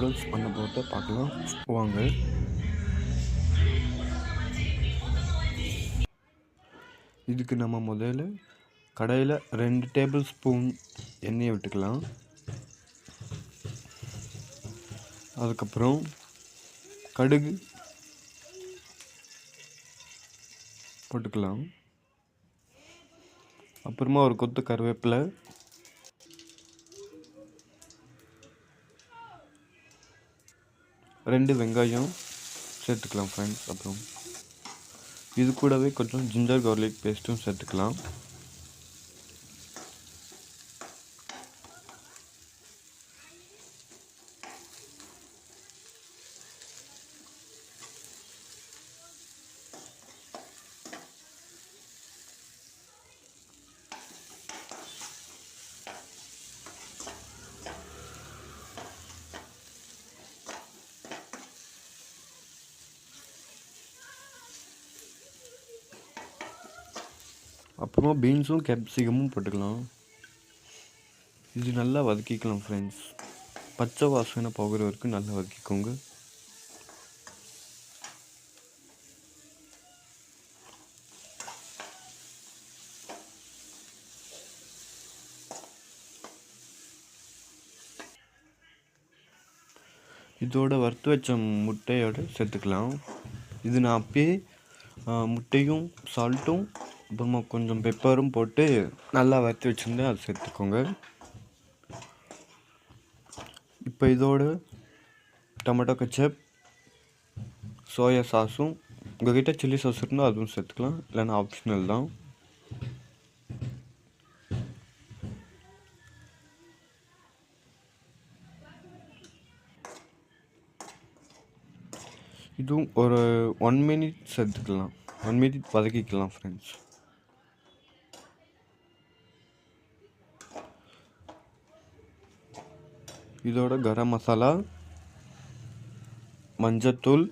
Noodles பண்ண போட்டு பார்க்கலாம் வாங்க. இதுக்கு நம்ம முதல்ல கடாயில் 2 டேபிள் ஸ்பூன் எண்ணெயை விட்டுக்கலாம். அதுக்கப்புறம் கடுகு போட்டுக்கலாம். அப்புறமா ஒரு கொத்து கருவேப்பிலை, ரெண்டு வெங்காயம் சேர்த்துக்கலாம் ஃப்ரெண்ட்ஸ். அப்புறம் இது கூடவே கொஞ்சம் ஜிஞ்சர் கார்லிக் பேஸ்ட்டும் சேர்த்துக்கலாம். அப்புறமா பீன்ஸும் கேப்சிகமும் போட்டுக்கலாம். இது நல்லா வதக்கிக்கலாம் ஃப்ரெண்ட்ஸ். பச்சை வாசனை போகிற வரைக்கும் நல்லா வதக்கிக்கோங்க. இதோட வறுத்து வச்ச முட்டையோடு சேர்த்துக்கலாம். இது நான் அப்பயே முட்டையும் சால்ட்டும் அப்புறமா கொஞ்சம் பெப்பரும் போட்டு நல்லா வறுத்து வச்சுருந்தேன், அதை சேர்த்துக்கோங்க. இப்போ இதோடு டொமேட்டோ கெச்சப், சோயா சாஸும், உங்கள்கிட்ட சில்லி சாஸ் இருந்தால் அதுவும் சேர்த்துக்கலாம், இல்லைன்னா ஆப்ஷனல் தான். இதுவும் ஒரு 1 மினிட் சேர்த்துக்கலாம். 1 மினிட் வதக்கிக்கலாம் ஃப்ரெண்ட்ஸ். இதோட கரம் மசாலா, மஞ்சத்தூள்,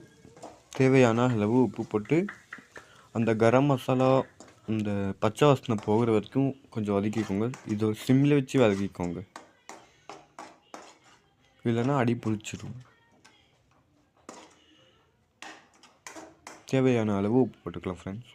தேவையான அளவு உப்பு போட்டு அந்த கரம் மசாலா இந்த பச்சை வாசனை போகிற வரைக்கும் கொஞ்சம் வதக்கிக்கோங்க. இது சிம்மில் வச்சு வதக்கிக்கோங்க, இல்லைன்னா அடி பிடிச்சிடும். தேவையான அளவு உப்பு போட்டுக்கலாம் ஃப்ரெண்ட்ஸ்.